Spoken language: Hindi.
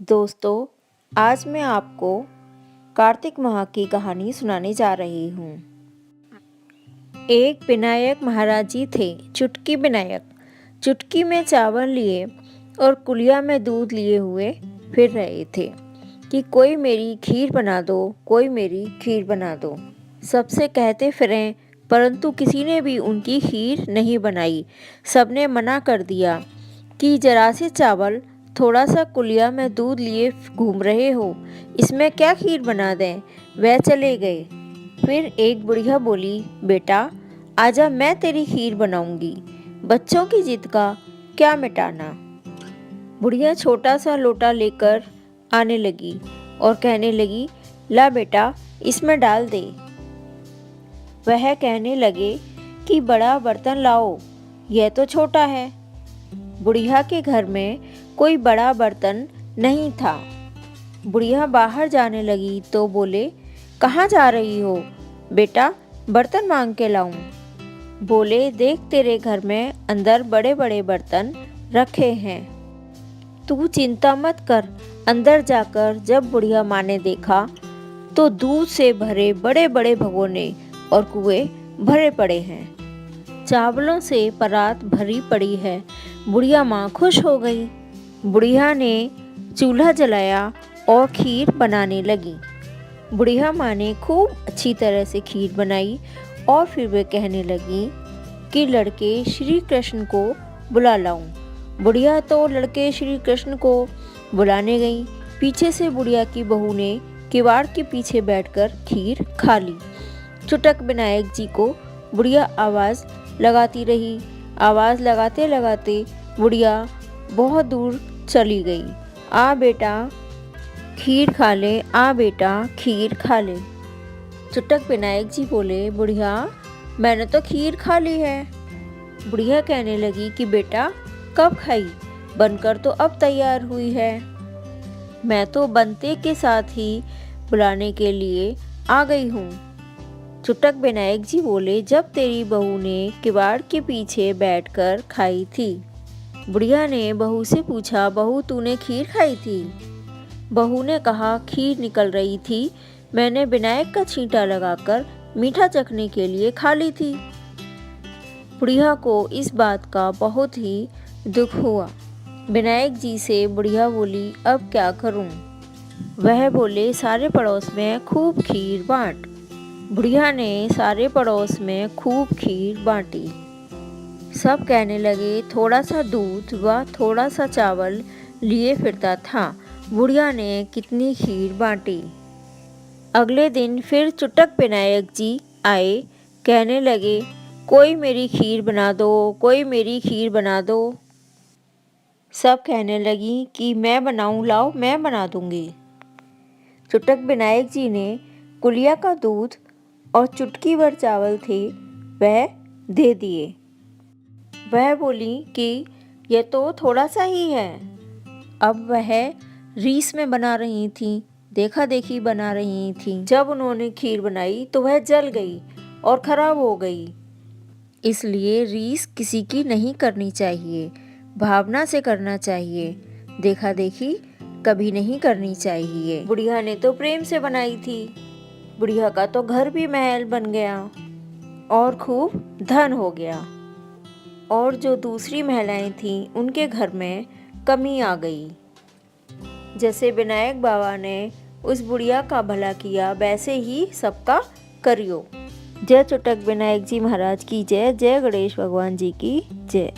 दोस्तों, आज मैं आपको कार्तिक माह की कहानी सुनाने जा रही हूँ। एक विनायक महाराज जी थे। चुटकी विनायक चुटकी में चावल लिए और कुलिया में दूध लिए हुए फिर रहे थे कि कोई मेरी खीर बना दो, कोई मेरी खीर बना दो। सबसे कहते फिरें, परंतु किसी ने भी उनकी खीर नहीं बनाई। सबने मना कर दिया कि जरा से चावल, थोड़ा सा कुलिया में दूध लिए घूम रहे हो, इसमें क्या खीर बना दें। वह चले गए। फिर एक बुढ़िया बोली, बेटा आजा, मैं तेरी खीर बनाऊंगी, बच्चों की जिद का क्या मिटाना। बुढ़िया छोटा सा लोटा लेकर आने लगी और कहने लगी, ला बेटा इसमें डाल दे। वह कहने लगे कि बड़ा बर्तन लाओ, यह तो छोटा है। बुढ़िया के घर में कोई बड़ा बर्तन नहीं था। बुढ़िया बाहर जाने लगी तो बोले, कहाँ जा रही हो बेटा, बर्तन मांग के लाऊं। बोले, देख तेरे घर में अंदर बड़े बड़े बर्तन रखे हैं, तू चिंता मत कर। अंदर जाकर जब बुढ़िया माँ ने देखा तो दूध से भरे बड़े बड़े भगोने और कुएं भरे पड़े हैं, चावलों से परात भरी पड़ी है। बुढ़िया माँ खुश हो गई। बुढ़िया ने चूल्हा जलाया और खीर बनाने लगी। बुढ़िया माँ ने खूब अच्छी तरह से खीर बनाई और फिर वे कहने लगी कि लड़के श्री कृष्ण को बुला लाऊं। बुढ़िया तो लड़के श्री कृष्ण को बुलाने गई। पीछे से बुढ़िया की बहू ने किवाड़ के पीछे बैठकर खीर खा ली। चुटक विनायक जी को बुढ़िया आवाज़ लगाती रही। आवाज़ लगाते लगाते बुढ़िया बहुत दूर चली गई। आ बेटा खीर खा ले, आ बेटा खीर खा ले। चुटक विनायक जी बोले, बुढ़िया मैंने तो खीर खा ली है। बुढ़िया कहने लगी कि बेटा कब खाई, बनकर तो अब तैयार हुई है। मैं तो बनते के साथ ही बुलाने के लिए आ गई हूँ। चुटक विनायक जी बोले, जब तेरी बहू ने किवाड़ के पीछे बैठकर खाई थी। बुढ़िया ने बहू से पूछा, बहू तूने खीर खाई थी। बहू ने कहा, खीर निकल रही थी, मैंने विनायक का छींटा लगाकर मीठा चखने के लिए खा ली थी। बुढ़िया को इस बात का बहुत ही दुख हुआ। विनायक जी से बुढ़िया बोली, अब क्या करूं। वह बोले, सारे पड़ोस में खूब खीर बांट। बुढ़िया ने सारे पड़ोस में खूब खीर बांटी। सब कहने लगे, थोड़ा सा दूध व थोड़ा सा चावल लिए फिरता था, बुढ़िया ने कितनी खीर बांटी। अगले दिन फिर चुटक विनायक जी आए, कहने लगे, कोई मेरी खीर बना दो, कोई मेरी खीर बना दो। सब कहने लगी कि मैं बनाऊं, लाओ मैं बना दूंगी। चुटक विनायक जी ने कुलिया का दूध और चुटकी भर चावल थे वह दे दिए। वह बोली कि यह तो थोड़ा सा ही है। अब वह रीस में बना रही थी, देखा देखी बना रही थी। जब उन्होंने खीर बनाई तो वह जल गई और खराब हो गई। इसलिए रीस किसी की नहीं करनी चाहिए, भावना से करना चाहिए, देखा देखी कभी नहीं करनी चाहिए। बुढ़िया ने तो प्रेम से बनाई थी। बुढ़िया का तो घर भी महल बन गया और खूब धन हो गया। और जो दूसरी महिलाएं थीं उनके घर में कमी आ गई। जैसे विनायक बाबा ने उस बुढ़िया का भला किया, वैसे ही सबका करियो। जय चुटक विनायक जी महाराज की जय। जय गणेश भगवान जी की जय।